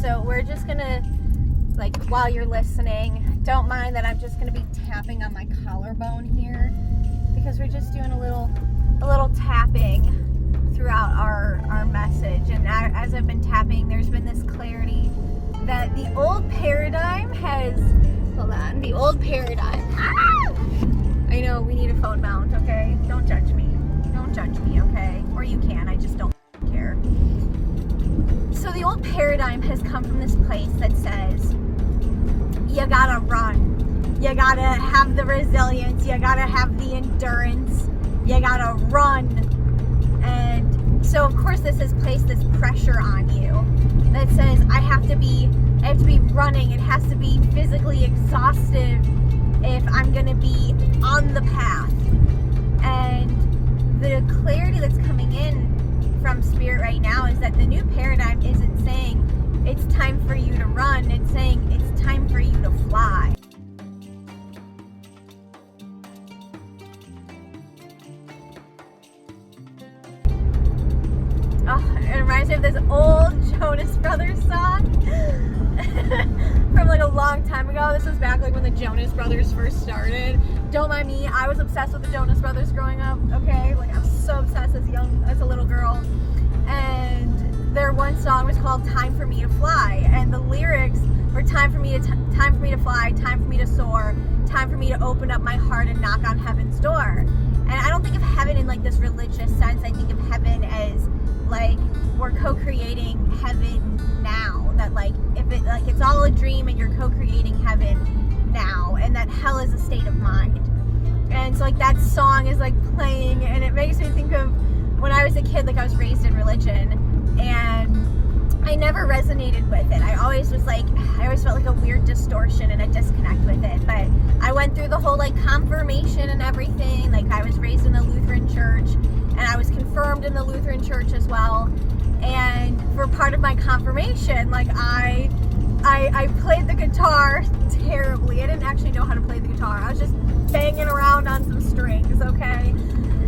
so we're just gonna, like, while you're listening, don't mind that I'm just gonna be tapping on my collarbone here, because we're just doing a little tapping throughout our message. And as I've been tapping, there's been this clarity that the old paradigm has, the old paradigm, I know we need a phone mount, okay? Don't judge me, okay? Or you can, I just don't care. So the old paradigm has come from this place that says, you gotta run, you gotta have the resilience, you gotta have the endurance, you gotta run. And so of course this has placed this pressure on you that says I have to be running, it has to be physically exhaustive if I'm gonna be on the path. And the clarity that's coming in from Spirit right now is that the new paradigm isn't saying it's time for you to run, it's saying it's time for you to fly. Oh, it reminds me of this old Jonas Brothers song from like a long time ago. This was back like when the Jonas Brothers first started. Don't mind me, I was obsessed with the Jonas Brothers growing up, okay? Like I was so obsessed as a little girl. And their one song was called Time for Me to Fly. And the lyrics were time for me to fly, time for me to soar, time for me to open up my heart and knock on heaven's door. And I don't think of heaven in like this religious sense. I think of heaven as like we're co-creating heaven now. That like if it like it's all a dream and you're co-creating heaven now, and that hell is a state of mind. And so like that song is like playing, and it makes me think of when I was a kid. Like I was raised in religion, and I never resonated with it. I always felt like a weird distortion and a disconnect with it. But I went through the whole like confirmation and everything. Like I was raised in a Lutheran church, and I was confirmed in the Lutheran church as well. And for part of my confirmation, like I played the guitar terribly. I didn't actually know how to play the guitar. I was just banging around on some strings, okay?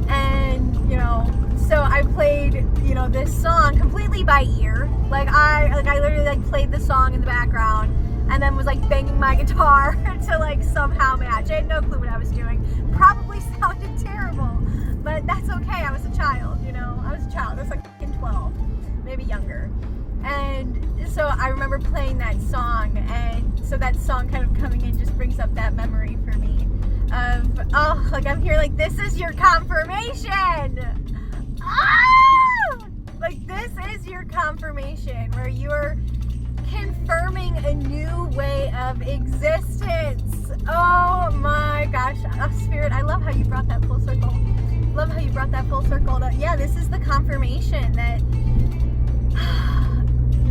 And, you know, so I played, you know, this song completely by ear. Like I literally like played the song in the background and then was like banging my guitar to like somehow match. I had no clue what I was doing. Probably sounded terrible, but that's okay. I was a child, you know. I was a child. I was like 12, maybe younger. And so I remember playing that song, and so that song kind of coming in just brings up that memory for me of, oh, like I'm here like, this is your confirmation. Ah! Like this is your confirmation where you're confirming a new way of existence. Oh my gosh. Oh, Spirit, I love how you brought that full circle. Yeah, this is the confirmation that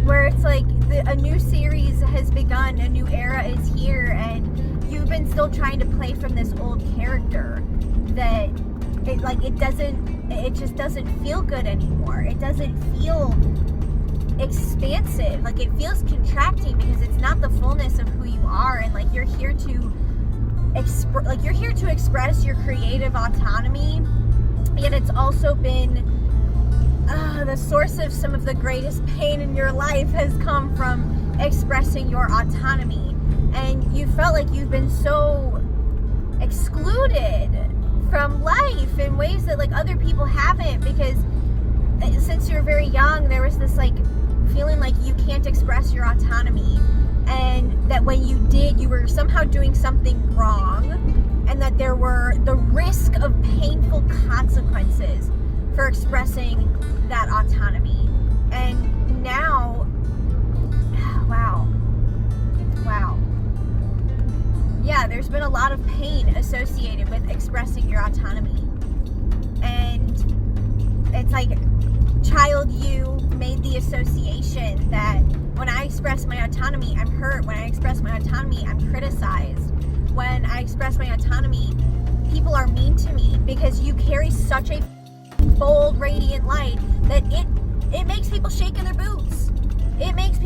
where it's like a new series has begun, a new era is here, and you've been still trying to play from this old character that it just doesn't feel good anymore. It doesn't feel expansive. Like it feels contracting because it's not the fullness of who you are, and like you're here to express your creative autonomy, yet it's also been the source of some of the greatest pain in your life has come from expressing your autonomy. And you felt like you've been so excluded from life in ways that like other people haven't, because since you're very young there was this like feeling like you can't express your autonomy, and that when you did, you were somehow doing something wrong, and that there were the risk of painful consequences for expressing that autonomy. And now, wow. Yeah, there's been a lot of pain associated with expressing your autonomy. And it's like child you made the association that when I express my autonomy, I'm hurt. When I express my autonomy, I'm criticized. When I express my autonomy, people are mean to me, because you carry such a bold, radiant light that it makes people shake in their boots. It makes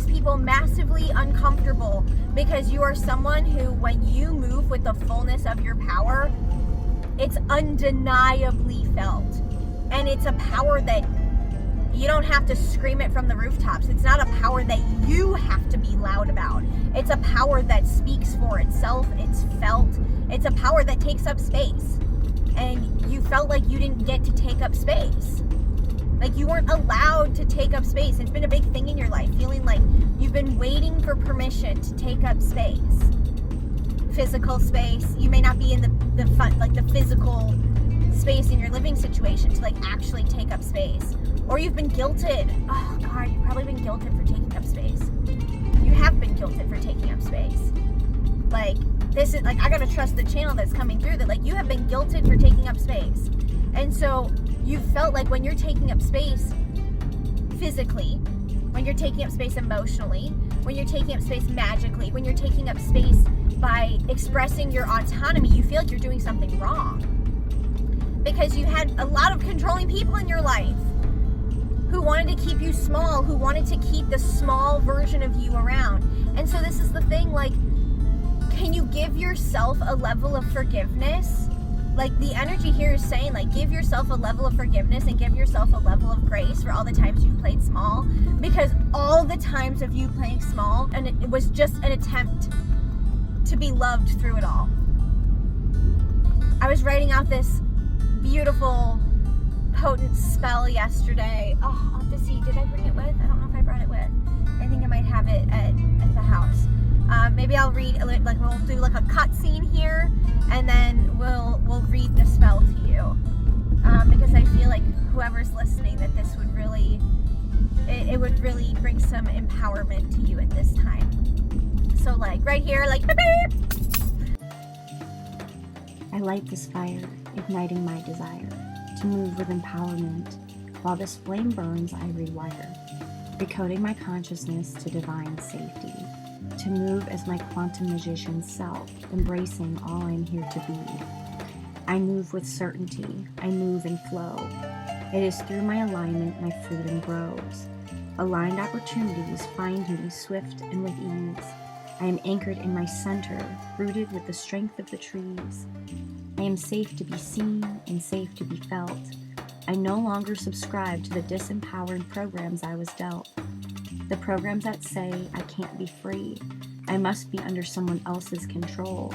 people massively uncomfortable, because you are someone who, when you move with the fullness of your power, it's undeniably felt. And it's a power that You don't have to scream it from the rooftops. It's not a power that you have to be loud about. It's a power that speaks for itself. It's felt. It's a power that takes up space. And you felt like you didn't get to take up space. Like you weren't allowed to take up space. It's been a big thing in your life, feeling like you've been waiting for permission to take up space. Physical space. You may not be in the physical space in your living situation to like actually take up space. Or you've been guilted. Oh God, you've probably been guilted for taking up space. You have been guilted for taking up space. Like, this is like, I gotta trust the channel that's coming through that like you have been guilted for taking up space. And so you felt like when you're taking up space physically, when you're taking up space emotionally, when you're taking up space magically, when you're taking up space by expressing your autonomy, you feel like you're doing something wrong. Because you had a lot of controlling people in your life who wanted to keep you small, who wanted to keep the small version of you around. And so this is the thing, like, can you give yourself a level of forgiveness? Like, the energy here is saying, like, give yourself a level of forgiveness and give yourself a level of grace for all the times you've played small. Because all the times of you playing small, and it was just an attempt to be loved through it all. I was writing out this beautiful, potent spell yesterday. Oh, I'll have to see. Did I bring it with? I don't know if I brought it with. I think I might have it at the house. Maybe I'll read, like, we'll do like a cut scene here, and then we'll read the spell to you. Because I feel like whoever's listening, that this would really, it would really bring some empowerment to you at this time. So like right here, like beep, beep. I light this fire, igniting my desire to move with empowerment. While this flame burns, I rewire, recoding my consciousness to divine safety, to move as my quantum magician self, embracing all I'm here to be. I move with certainty, I move and flow. It is through my alignment my freedom grows. Aligned opportunities find me swift and with ease. I am anchored in my center, rooted with the strength of the trees. I am safe to be seen and safe to be felt. I no longer subscribe to the disempowering programs I was dealt. The programs that say I can't be free, I must be under someone else's control.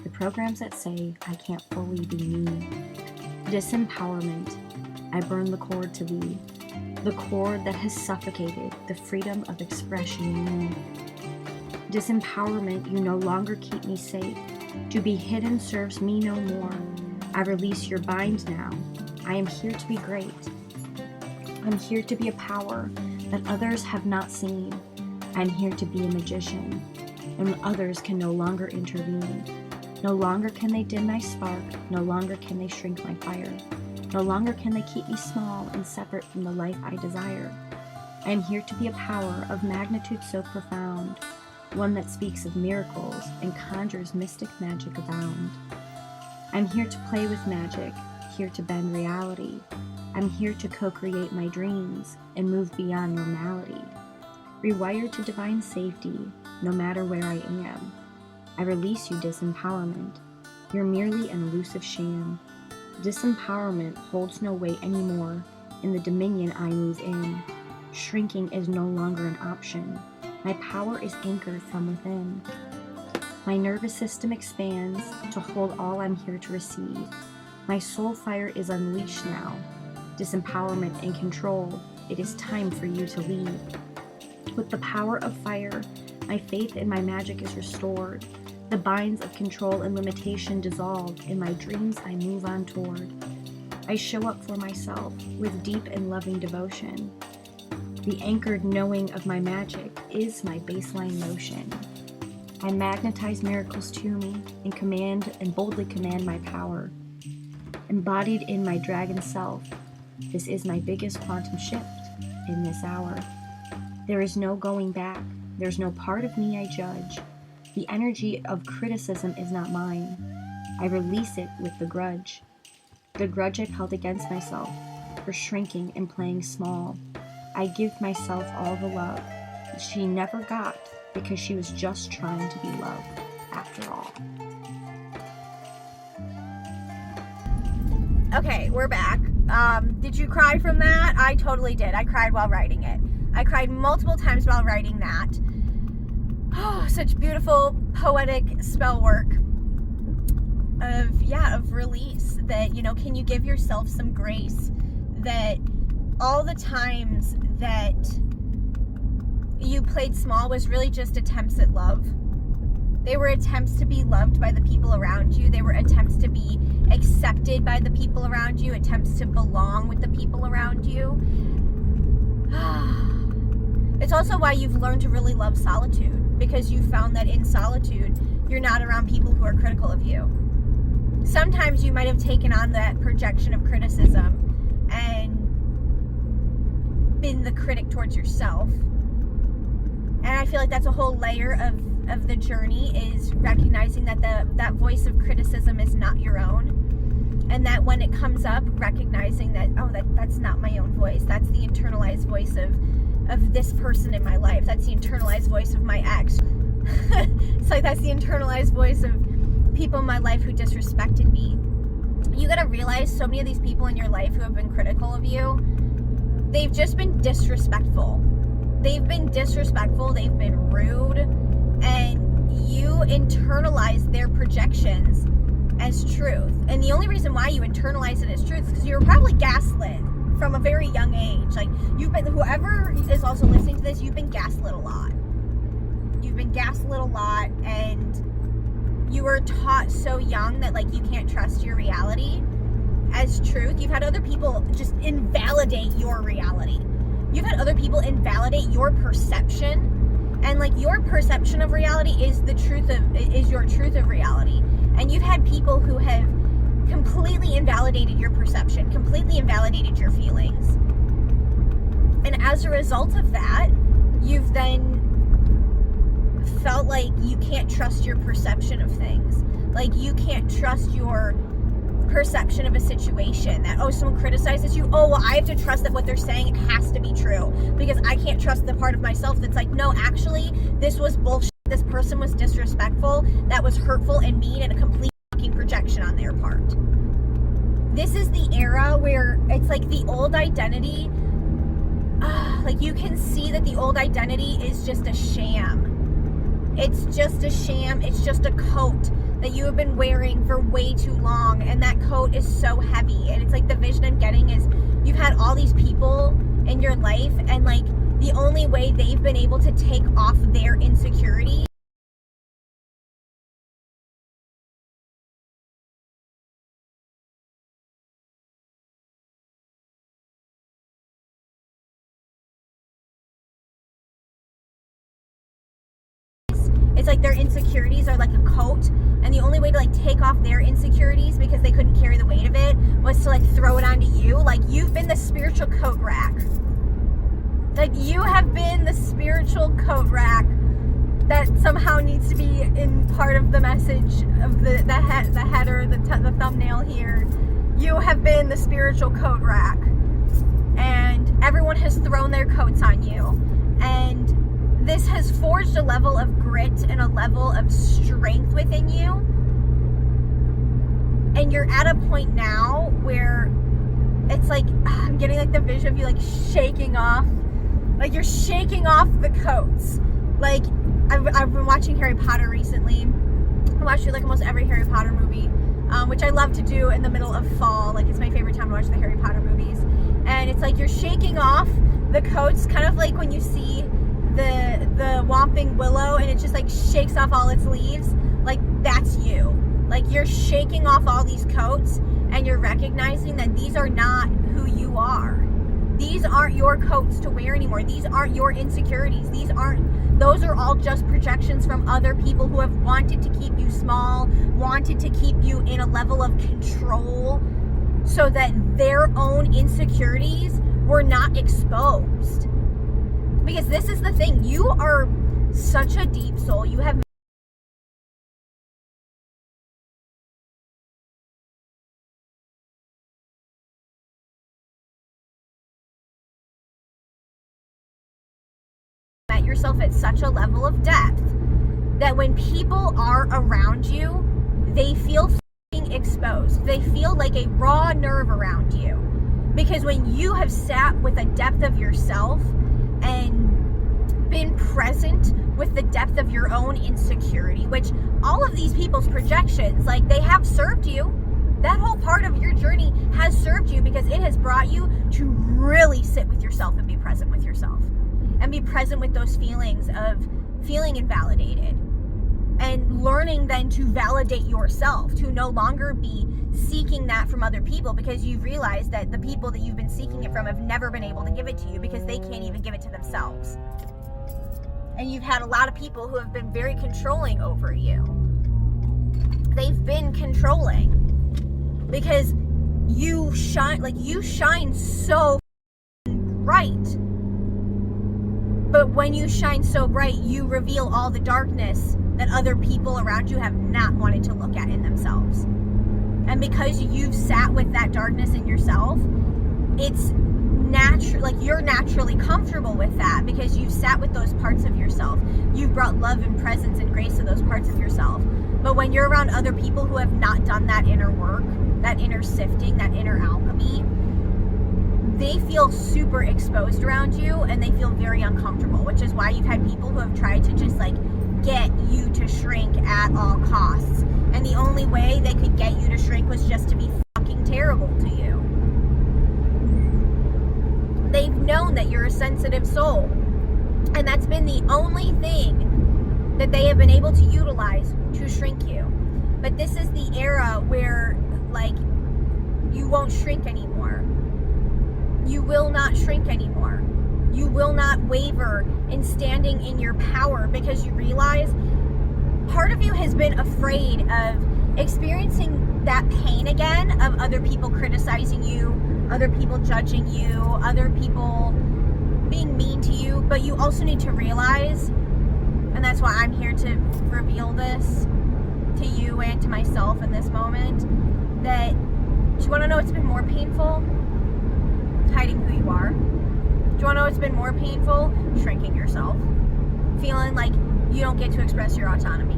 The programs that say I can't fully be me. Disempowerment, I burn the cord to leave. The cord that has suffocated the freedom of expression in me. Disempowerment, you no longer keep me safe. To be hidden serves me no more. I release your bind now. I am here to be great. I'm here to be a power that others have not seen. I'm here to be a magician, and others can no longer intervene. No longer can they dim my spark. No longer can they shrink my fire. No longer can they keep me small and separate from the life I desire. I am here to be a power of magnitude so profound, one that speaks of miracles and conjures mystic magic abound. I'm here to play with magic, here to bend reality. I'm here to co-create my dreams and move beyond normality. Rewired to divine safety, no matter where I am. I release you, disempowerment. You're merely an elusive sham. Disempowerment holds no weight anymore in the dominion I move in. Shrinking is no longer an option. My power is anchored from within. My nervous system expands to hold all I'm here to receive. My soul fire is unleashed now. Disempowerment and control, it is time for you to leave. With the power of fire, my faith in my magic is restored. The binds of control and limitation dissolve. In my dreams, I move on toward. I show up for myself with deep and loving devotion. The anchored knowing of my magic is my baseline notion. I magnetize miracles to me and command and boldly command my power. Embodied in my dragon self, this is my biggest quantum shift in this hour. There is no going back. There's no part of me I judge. The energy of criticism is not mine. I release it with the grudge. The grudge I've held against myself for shrinking and playing small. I give myself all the love that she never got because she was just trying to be loved after all. Okay, we're back. Did you cry from that? I totally did. I cried while writing it. I cried multiple times while writing that. Oh, such beautiful poetic spell work of release. That, you know, can you give yourself some grace that all the times that you played small was really just attempts at love. They were attempts to be loved by the people around you. They were attempts to be accepted by the people around you, attempts to belong with the people around you. It's also why you've learned to really love solitude, because you found that in solitude, you're not around people who are critical of you. Sometimes you might have taken on that projection of criticism and been the critic towards yourself. And I feel like that's a whole layer of the journey, is recognizing that that voice of criticism is not your own. And that when it comes up, recognizing that, oh, that's not my own voice. That's the internalized voice of this person in my life. That's the internalized voice of my ex. It's like that's the internalized voice of people in my life who disrespected me. You gotta realize so many of these people in your life who have been critical of you, they've just been disrespectful. They've been disrespectful, they've been rude, and you internalize their projections as truth. And the only reason why you internalize it as truth is because you were probably gaslit from a very young age. Like, you've been, whoever is also listening to this, you've been gaslit a lot. You've been gaslit a lot, and you were taught so young that, like, you can't trust your reality as truth. You've had other people just invalidate your reality. You've had other people invalidate your perception, and like your perception of reality is your truth of reality. And you've had people who have completely invalidated your perception, completely invalidated your feelings. And as a result of that, you've then felt like you can't trust your perception of things. Like, you can't trust your perception of a situation, that, oh, someone criticizes you, oh, well, I have to trust that what they're saying has to be true, because I can't trust the part of myself that's like, no, actually, this was bullshit, this person was disrespectful, that was hurtful and mean, and a complete fucking projection on their part. This is the era where it's like the old identity, like, you can see that the old identity is just a sham. It's just a sham. It's just a coat that you have been wearing for way too long, and that coat is so heavy. And it's like, the vision I'm getting is you've had all these people in your life, and like the only way they've been able to take off their insecurity it's like their insecurities are like a coat, and the only way to like take off their insecurities, because they couldn't carry the weight of it, was to like throw it onto you. Like, you've been the spiritual coat rack. Like, you have been the spiritual coat rack that somehow needs to be in part of the message of the header, the thumbnail here. You have been the spiritual coat rack, and everyone has thrown their coats on you, and this has forged a level of grit and a level of strength within you. And you're at a point now where it's like, I'm getting like the vision of you like shaking off, like you're shaking off the coats. Like, I've been watching Harry Potter recently. I watched like almost every Harry Potter movie, which I love to do in the middle of fall. Like, it's my favorite time to watch the Harry Potter movies. And it's like you're shaking off the coats, kind of like when you see the Whomping Willow and it just like shakes off all its leaves. Like, that's you. Like, you're shaking off all these coats, and you're recognizing that these are not who you are. These aren't your coats to wear anymore. These aren't your insecurities. Those are all just projections from other people who have wanted to keep you small, wanted to keep you in a level of control so that their own insecurities were not exposed. Because this is the thing, you are such a deep soul. You have met yourself at such a level of depth that when people are around you, they feel fucking exposed. They feel like a raw nerve around you. Because when you have sat with a depth of yourself and been present with the depth of your own insecurity, which all of these people's projections, like, they have served you. That whole part of your journey has served you because it has brought you to really sit with yourself and be present with yourself. And be present with those feelings of feeling invalidated. And learning then to validate yourself, to no longer be seeking that from other people, because you've realized that the people that you've been seeking it from have never been able to give it to you because they can't even give it to themselves. And you've had a lot of people who have been very controlling over you. They've been controlling because you shine so bright. But when you shine so bright, you reveal all the darkness that other people around you have not wanted to look at in themselves. And because you've sat with that darkness in yourself, it's natural, like, you're naturally comfortable with that because you've sat with those parts of yourself. You've brought love and presence and grace to those parts of yourself. But when you're around other people who have not done that inner work, that inner sifting, that inner alchemy, they feel super exposed around you and they feel very uncomfortable, which is why you've had people who have tried to just, like, get you to shrink at all costs. And the only way they could get you to shrink was just to be fucking terrible to you. They've known that you're a sensitive soul. And that's been the only thing that they have been able to utilize to shrink you. But this is the era where, like, you won't shrink anymore. You will not shrink anymore. You will not waver in standing in your power because you realize part of you has been afraid of experiencing that pain again of other people criticizing you, other people judging you, other people being mean to you. But you also need to realize, and that's why I'm here to reveal this to you and to myself in this moment, that, do you want to know what's been more painful? Hiding who you are. Do you want to know what's been more painful? Shrinking yourself. Feeling like you don't get to express your autonomy.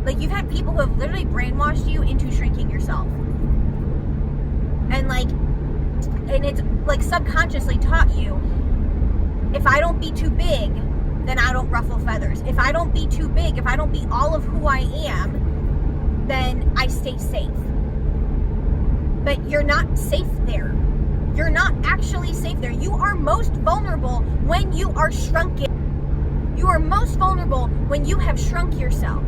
Like, you've had people who have literally brainwashed you into shrinking yourself. And it's like subconsciously taught you, if I don't be too big, then I don't ruffle feathers. If I don't be too big, if I don't be all of who I am, then I stay safe. But you're not safe there. You're not actually safe there. You are most vulnerable when you are shrunken. You are most vulnerable when you have shrunk yourself.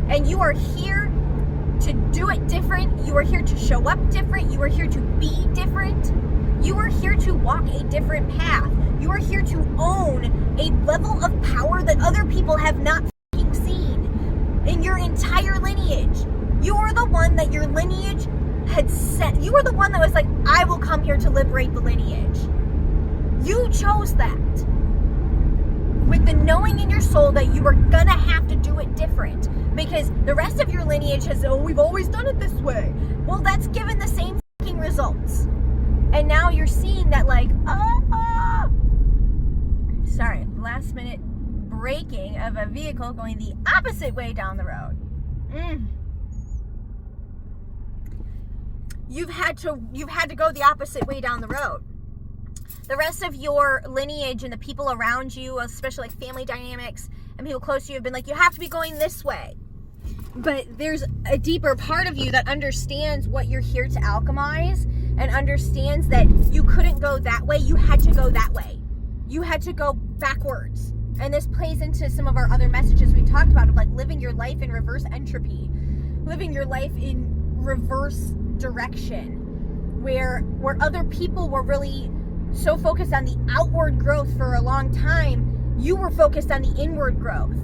And you are here to do it different. You are here to show up different. You are here to be different. You are here to walk a different path. You are here to own a level of power that other people have not fucking seen in your entire lineage. You are the one that your lineage had set. You are the one that was like, I will come here to liberate the lineage. You chose that. With the knowing in your soul that you are gonna have to do it different. Because the rest of your lineage has, oh, we've always done it this way. Well, that's given the same fucking results. And now you're seeing that, like, sorry, last minute braking of a vehicle going the opposite way down the road. You've had to go the opposite way down the road. The rest of your lineage and the people around you, especially like family dynamics and people close to you, have been like, you have to be going this way. But there's a deeper part of you that understands what you're here to alchemize and understands that you couldn't go that way. You had to go that way. You had to go backwards. And this plays into some of our other messages we talked about of, like, living your life in reverse entropy, living your life in reverse direction, where other people were really so focused on the outward growth for a long time, you were focused on the inward growth.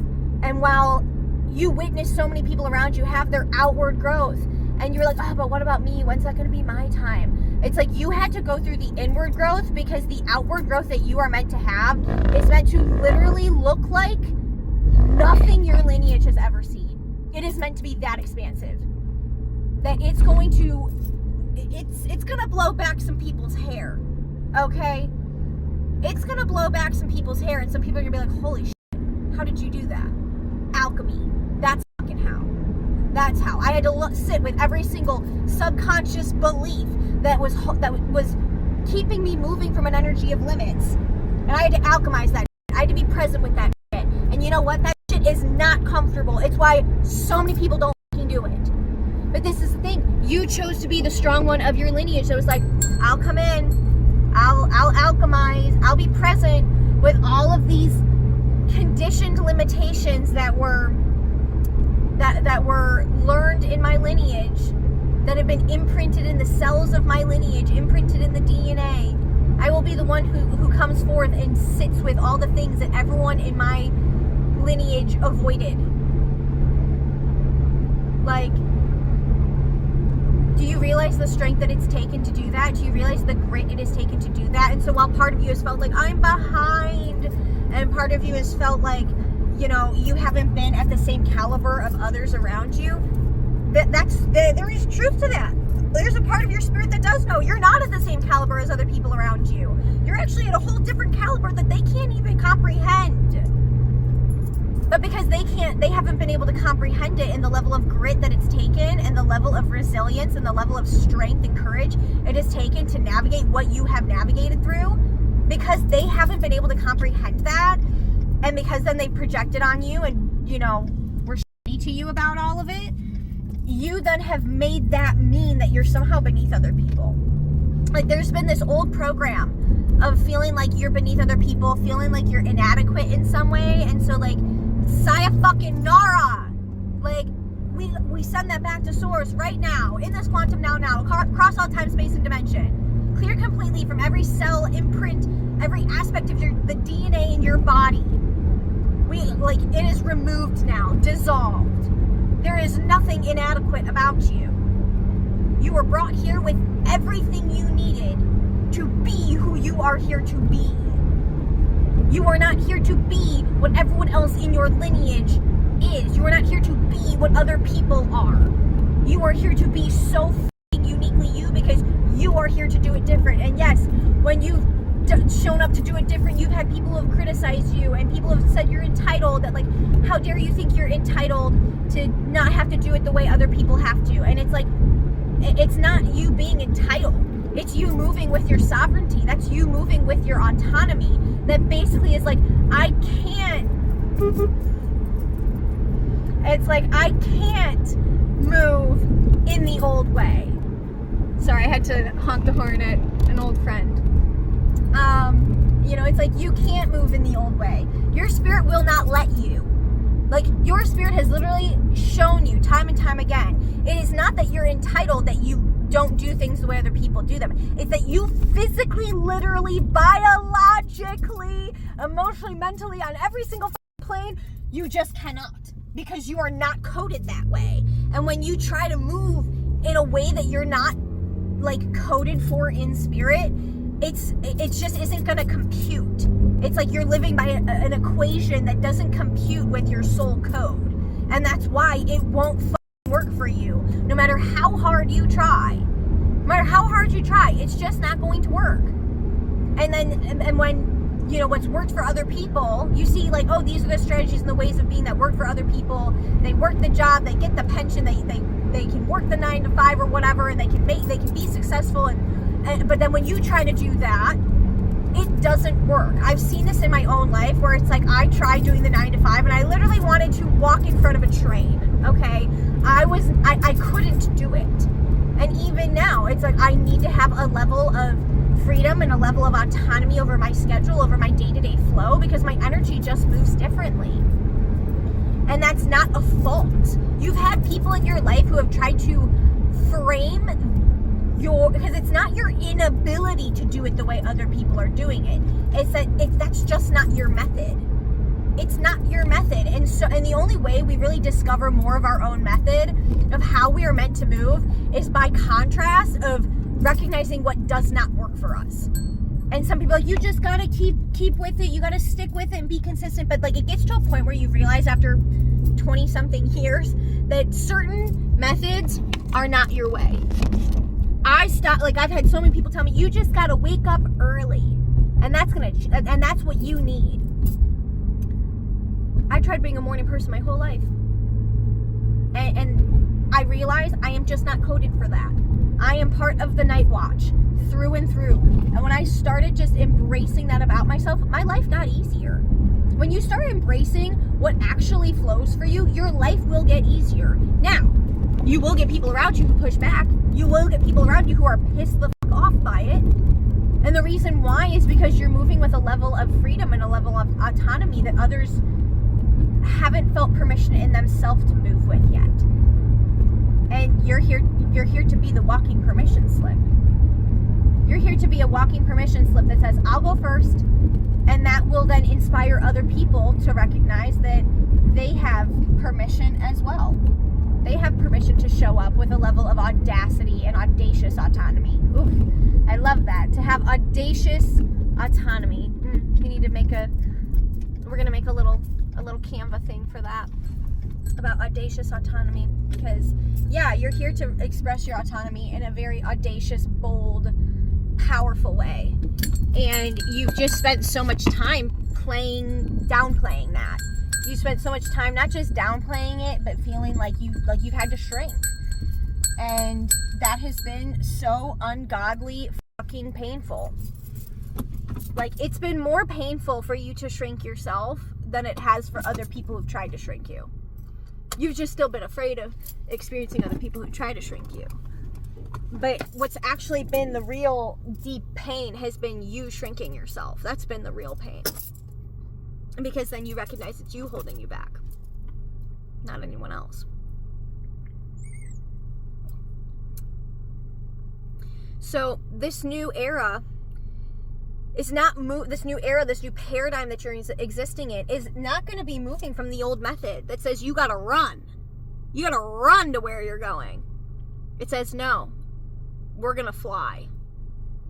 And while you witnessed so many people around you have their outward growth, and you're like, oh, but what about me? When's that going to be my time? It's like you had to go through the inward growth because the outward growth that you are meant to have is meant to literally look like nothing your lineage has ever seen. It is meant to be that expansive. That it's going to blow back some people's hair. Okay? It's gonna blow back some people's hair, and some people are gonna be like, holy shit, how did you do that? Alchemy. That's fucking how. That's how. I had to sit with every single subconscious belief that was keeping me moving from an energy of limits. And I had to alchemize that. I had to be present with that shit. And you know what? That shit is not comfortable. It's why so many people don't fucking do it. But this is the thing. You chose to be the strong one of your lineage. So it's like, I'll come in. I'll alchemize. I'll be present with all of these conditioned limitations that were learned in my lineage, that have been imprinted in the cells of my lineage, imprinted in the DNA. I will be the one who comes forth and sits with all the things that everyone in my lineage avoided. Like, do you realize the strength that it's taken to do that? Do you realize the grit it has taken to do that? And so while part of you has felt like, I'm behind, and part of you has felt like, you know, you haven't been at the same caliber of others around you, there is truth to that. There's a part of your spirit that does know you're not at the same caliber as other people around you. You're actually at a whole different caliber that they can't even comprehend. But because they haven't been able to comprehend it in the level of grit that it's taken, and the level of resilience, and the level of strength and courage it has taken to navigate what you have navigated through, because they haven't been able to comprehend that, and because then they projected on you and, you know, were shitty to you about all of it, you then have made that mean that you're somehow beneath other people. Like, there's been this old program of feeling like you're beneath other people, feeling like you're inadequate in some way, and so, like, Saya fucking Nara, like, we send that back to source right now, in this quantum now, across all time, space, and dimension. Clear completely from every cell, imprint, every aspect of the DNA in your body. It is removed now, dissolved. There is nothing inadequate about you. You were brought here with everything you needed to be who you are here to be. You are not here to be what everyone else in your lineage is. You are not here to be what other people are. You are here to be so f***ing uniquely you, because you are here to do it different. And yes, when you've shown up to do it different, you've had people who have criticized you, and people have said you're entitled, that, like, how dare you think you're entitled to not have to do it the way other people have to. And it's like, it's not you being entitled. It's you moving with your sovereignty. That's you moving with your autonomy. That basically is like, I can't. It's like, I can't move in the old way. Sorry, I had to honk the horn at an old friend. You know, it's like, you can't move in the old way. Your spirit will not let you. Like, your spirit has literally shown you time and time again. It is not that you're entitled, that you don't do things the way other people do them. It's that you physically, literally, biologically, emotionally, mentally, on every single plane, you just cannot. Because you are not coded that way. And when you try to move in a way that you're not, like, coded for in spirit, it just isn't going to compute. It's like you're living by an equation that doesn't compute with your soul code. And that's why it won't work for you. No matter how hard you try. No matter how hard you try, it's just not going to work. And when, you know, what's worked for other people, you see, like, oh, these are the strategies and the ways of being that work for other people. They work the job, they get the pension, they can work the 9 to 5 or whatever, and they can be successful, but then when you try to do that, it doesn't work. I've seen this in my own life where it's like, I tried doing the 9 to 5 and I literally wanted to walk in front of a train. Okay, I couldn't do it. And even now, it's like, I need to have a level of freedom and a level of autonomy over my schedule, over my day-to-day flow, because my energy just moves differently. And that's not a fault. You've had people in your life who have tried to frame because it's not your inability to do it the way other people are doing it. It's that that's just not your method. It's not your method. And the only way we really discover more of our own method of how we are meant to move is by contrast of recognizing what does not work for us. And some people are like, you just gotta keep with it, you gotta stick with it and be consistent. But, like, it gets to a point where you realize after 20 something years that certain methods are not your way. I've had so many people tell me, you just gotta wake up early, and that's what you need. I tried being a morning person my whole life, and I realize I am just not coded for that. I am part of the night watch through and through. And when I started just embracing that about myself, my life got easier. When you start embracing what actually flows for you, your life will get easier. Now, you will get people around you who push back. You will get people around you who are pissed the fuck off by it. And the reason why is because you're moving with a level of freedom and a level of autonomy that others haven't felt permission in themselves to move with yet. And you're here to be the walking permission slip. You're here to be a walking permission slip that says, I'll go first. And that will then inspire other people to recognize that they have permission as well. They have permission to show up with a level of audacity and audacious autonomy. Ooh, I love that. To have audacious autonomy. We need to we're going to make a little Canva thing for that. About audacious autonomy. Because, yeah, you're here to express your autonomy in a very audacious, bold, powerful way. And you've just spent so much time downplaying that. You spent so much time not just downplaying it, but feeling like you've had to shrink. And that has been so ungodly fucking painful. Like, it's been more painful for you to shrink yourself than it has for other people who've tried to shrink you. You've just still been afraid of experiencing other people who try to shrink you. But what's actually been the real deep pain has been you shrinking yourself. That's been the real pain. Because then you recognize it's you holding you back, not anyone else. So this new era is not this new paradigm that you're existing in is not going to be moving from the old method that says you got to run. You got to run to where you're going. It says, no, we're going to fly.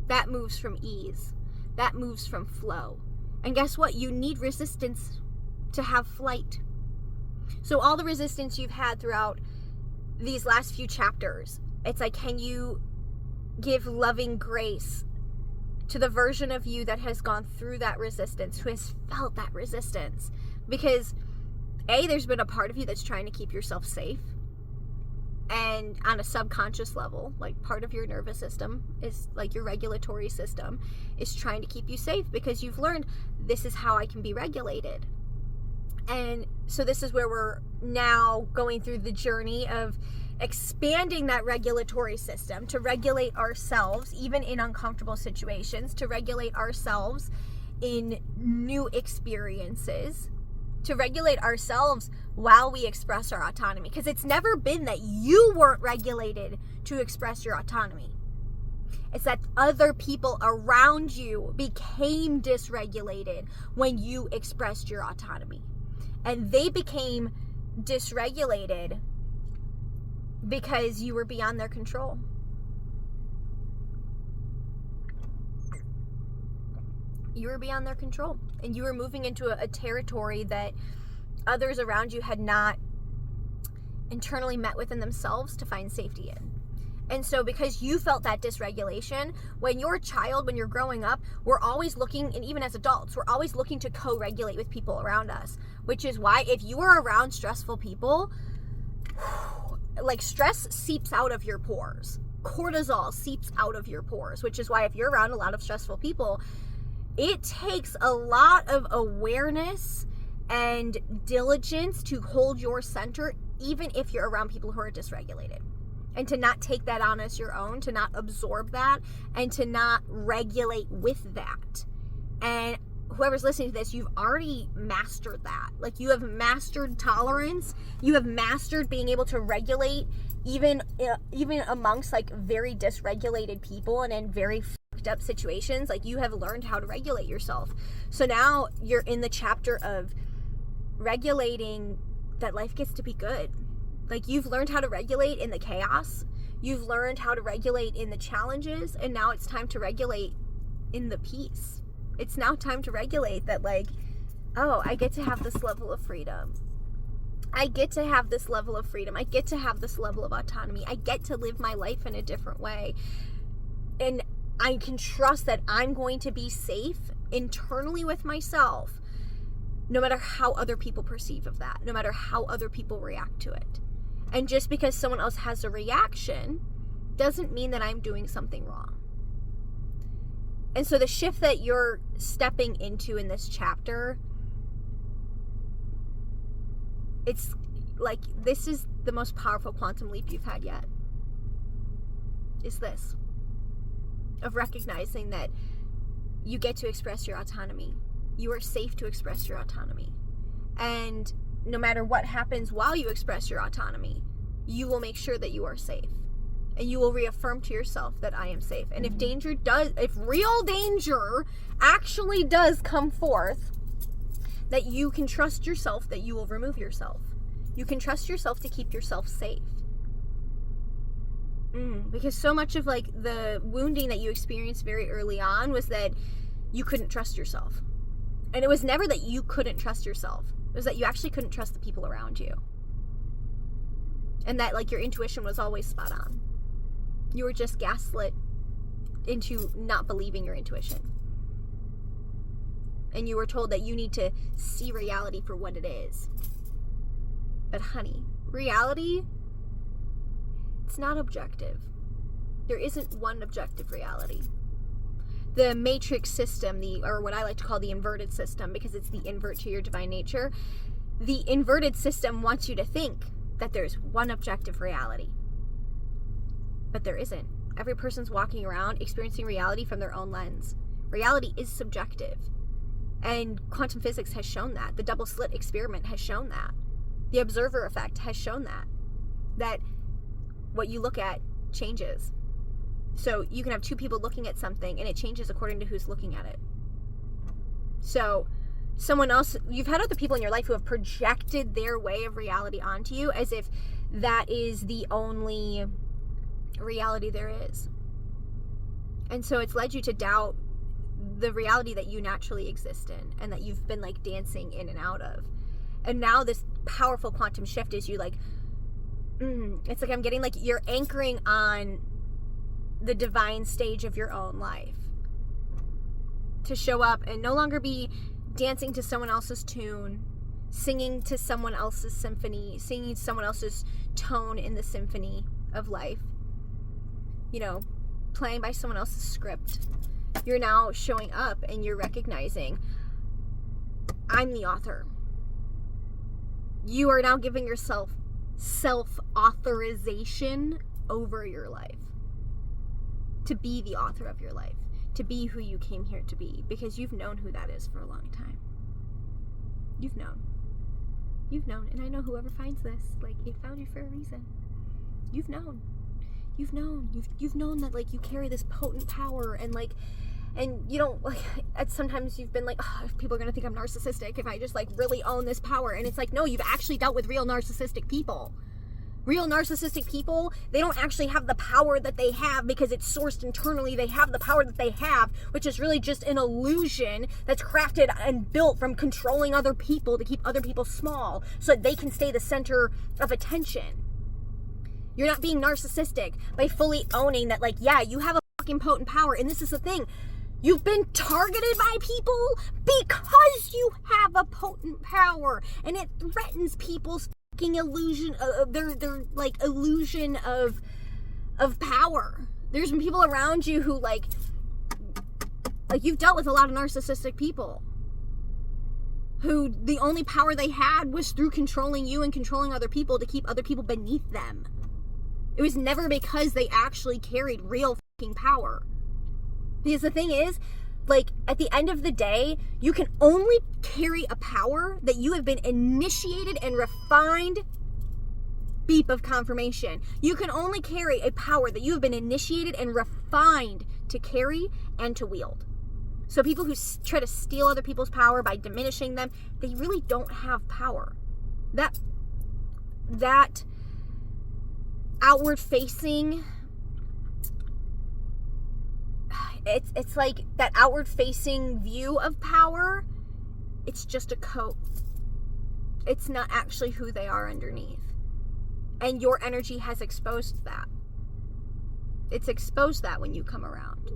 That moves from ease. That moves from flow. And guess what? You need resistance to have flight. So all the resistance you've had throughout these last few chapters, it's like, can you give loving grace to the version of you that has gone through that resistance, who has felt that resistance? Because there's been a part of you that's trying to keep yourself safe. And on a subconscious level, like part of your nervous system is like your regulatory system is trying to keep you safe because you've learned this is how I can be regulated. And so this is where we're now going through the journey of expanding that regulatory system to regulate ourselves, even in uncomfortable situations, to regulate ourselves in new experiences, to regulate ourselves while we express our autonomy. Because it's never been that you weren't regulated to express your autonomy. It's that other people around you became dysregulated when you expressed your autonomy. And they became dysregulated because you were beyond their control. You were beyond their control. And you were moving into a territory that others around you had not internally met within themselves to find safety in. And so because you felt that dysregulation, when you're a child, when you're growing up, we're always looking, and even as adults, we're always looking to co-regulate with people around us. Which is why if you are around stressful people, like stress seeps out of your pores. Cortisol seeps out of your pores, which is why if you're around a lot of stressful people, it takes a lot of awareness and diligence to hold your center, even if you're around people who are dysregulated. And to not take that on as your own, to not absorb that, and to not regulate with that. And whoever's listening to this, you've already mastered that. Like, you have mastered tolerance. You have mastered being able to regulate even amongst like very dysregulated people and in very fucked up situations. Like, you have learned how to regulate yourself. So now you're in the chapter of regulating that life gets to be good. Like, you've learned how to regulate in the chaos. You've learned how to regulate in the challenges. And now it's time to regulate in the peace. It's now time to regulate that, like, oh, I get to have this level of freedom. I get to have this level of freedom. I get to have this level of autonomy. I get to live my life in a different way. And I can trust that I'm going to be safe internally with myself, no matter how other people perceive of that, no matter how other people react to it. And just because someone else has a reaction doesn't mean that I'm doing something wrong. And so the shift that you're stepping into in this chapter, it's like, this is the most powerful quantum leap you've had yet. Is this. Of recognizing that you get to express your autonomy. You are safe to express your autonomy. And no matter what happens while you express your autonomy, you will make sure that you are safe. And you will reaffirm to yourself that I am safe. And if real danger actually does come forth, that you can trust yourself that you will remove yourself. You can trust yourself to keep yourself safe. Because so much of like the wounding that you experienced very early on was that you couldn't trust yourself. And it was never that you couldn't trust yourself. It was that you actually couldn't trust the people around you. And that like your intuition was always spot on. You were just gaslit into not believing your intuition. And you were told that you need to see reality for what it is. But honey, reality, it's not objective. There isn't one objective reality. The matrix system, or what I like to call the inverted system, because it's the invert to your divine nature, the inverted system wants you to think that there's one objective reality. But there isn't. Every person's walking around experiencing reality from their own lens. Reality is subjective. And quantum physics has shown that. The double slit experiment has shown that. The observer effect has shown that. That what you look at changes. So you can have two people looking at something and it changes according to who's looking at it. So someone else, you've had other people in your life who have projected their way of reality onto you as if that is the only reality there is. And so it's led you to doubt the reality that you naturally exist in and that you've been like dancing in and out of. And now this powerful quantum shift is you like, it's like I'm getting like you're anchoring on the divine stage of your own life to show up and no longer be dancing to someone else's tune, singing to someone else's symphony, singing someone else's tone in the symphony of life, you know, playing by someone else's script. You're now showing up and you're recognizing, I'm the author. You are now giving yourself self-authorization over your life. To be the author of your life. To be who you came here to be. Because you've known who that is for a long time. You've known. You've known. And I know whoever finds this, like, it found you for a reason. You've known. You've known. You've known that, like, you carry this potent power and, like, and you don't, like, sometimes you've been like, oh, if people are going to think I'm narcissistic if I just, like, really own this power. And it's like, no, you've actually dealt with real narcissistic people. Real narcissistic people, they don't actually have the power that they have because it's sourced internally. They have the power that they have, which is really just an illusion that's crafted and built from controlling other people to keep other people small so that they can stay the center of attention. You're not being narcissistic by fully owning that, like, yeah, you have a fucking potent power. And this is the thing. You've been targeted by people because you have a potent power. And it threatens people's illusion of their like illusion of power. There's been people around you who like you've dealt with a lot of narcissistic people who the only power they had was through controlling you and controlling other people to keep other people beneath them. It was never because they actually carried real fucking power. Because the thing is, like, at the end of the day, you can only carry a power that you have been initiated and refined. Beep of confirmation. You can only carry a power that you have been initiated and refined to carry and to wield. So people who try to steal other people's power by diminishing them, they really don't have power. That outward facing, it's like that outward facing view of power, it's just a coat. It's not actually who they are underneath. And your energy has exposed that. It's exposed that when you come around.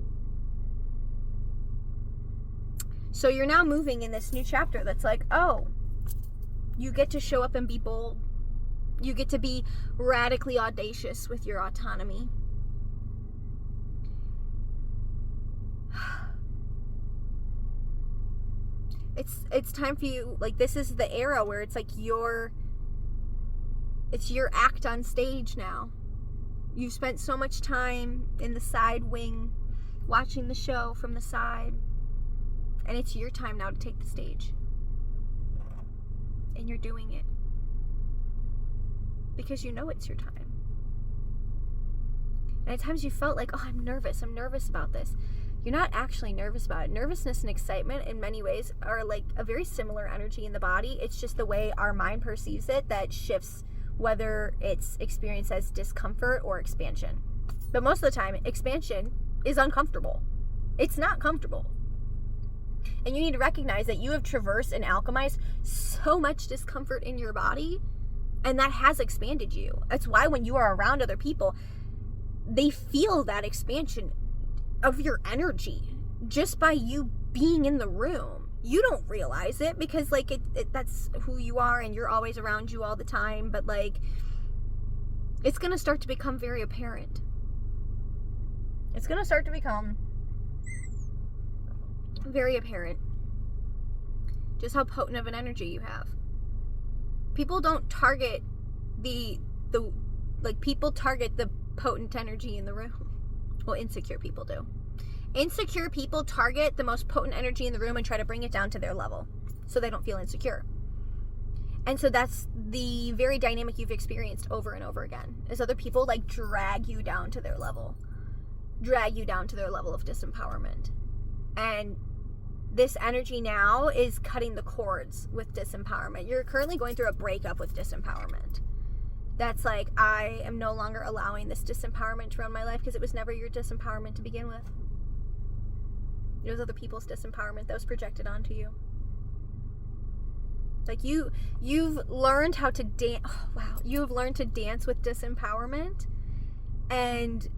So you're now moving in this new chapter that's like, oh, you get to show up and be bold. You get to be radically audacious with your autonomy. It's time for you, like, this is the era where it's like it's your act on stage now. You've spent so much time in the side wing watching the show from the side, and it's your time now to take the stage. And you're doing it because you know it's your time. And at times you felt like, oh, I'm nervous about this. You're not actually nervous about it. Nervousness and excitement in many ways are like a very similar energy in the body. It's just the way our mind perceives it that shifts, whether it's experienced as discomfort or expansion. But most of the time, expansion is uncomfortable. It's not comfortable. And you need to recognize that you have traversed and alchemized so much discomfort in your body, and that has expanded you. That's why when you are around other people, they feel that expansion of your energy just by you being in the room. You don't realize it because like that's who you are and you're always around you all the time, but like it's going to start to become very apparent. It's going to start to become very apparent just how potent of an energy you have. People don't target people target the potent energy in the room. Well, insecure people do. Insecure people target the most potent energy in the room and try to bring it down to their level so they don't feel insecure. And so that's the very dynamic you've experienced over and over again, is other people like drag you down to their level of disempowerment. And this energy now is cutting the cords with disempowerment. You're currently going through a breakup with disempowerment. That's like, I am no longer allowing this disempowerment to run my life because it was never your disempowerment to begin with. It was other people's disempowerment that was projected onto you. Like you've learned how to dance. Oh, wow. You've learned to dance with disempowerment. And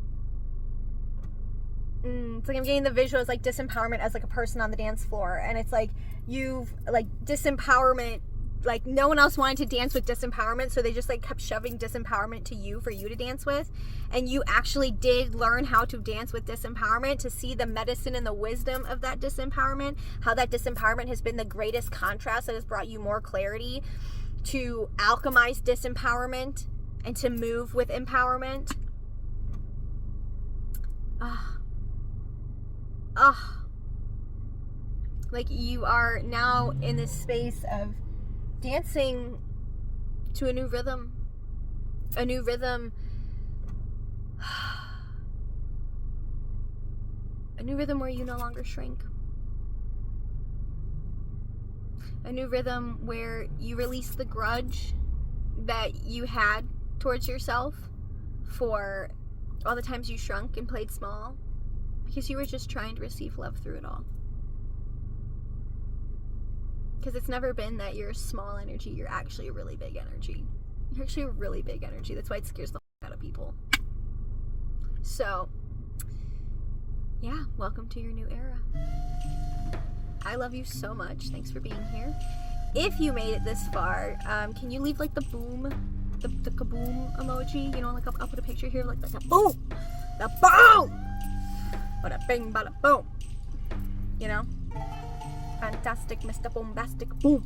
it's like I'm getting the visual as like disempowerment as like a person on the dance floor. And it's like you've like disempowerment, like no one else wanted to dance with disempowerment, so they just like kept shoving disempowerment to you for you to dance with. And you actually did learn how to dance with disempowerment, to see the medicine and the wisdom of that disempowerment, how that disempowerment has been the greatest contrast that has brought you more clarity to alchemize disempowerment and to move with empowerment. Like you are now in this space of dancing to a new rhythm where you no longer shrink, a new rhythm where you release the grudge that you had towards yourself for all the times you shrunk and played small because you were just trying to receive love through it all. Because it's never been that you're a small energy, you're actually a really big energy. You're actually a really big energy. That's why it scares the out of people. So, yeah, welcome to your new era. I love you so much. Thanks for being here. If you made it this far, can you leave like the boom, the kaboom emoji? You know, like I'll put a picture here, like the boom! The boom! Bada bing, bada boom. You know? Fantastic, Mr. Bombastic, boom.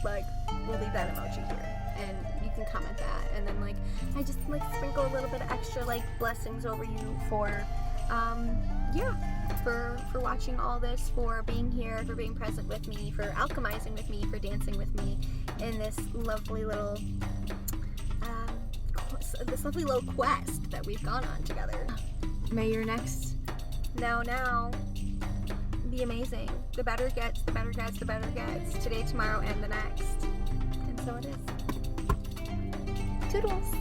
Like, we'll leave that emoji here, and you can comment that, and then like I just like sprinkle a little bit of extra like blessings over you for for watching all this, for being here, for being present with me, for alchemizing with me, for dancing with me in this lovely little quest that we've gone on together. May your next now be amazing. The better it gets, the better it gets, the better it gets. Today, tomorrow, and the next. And so it is. Toodles.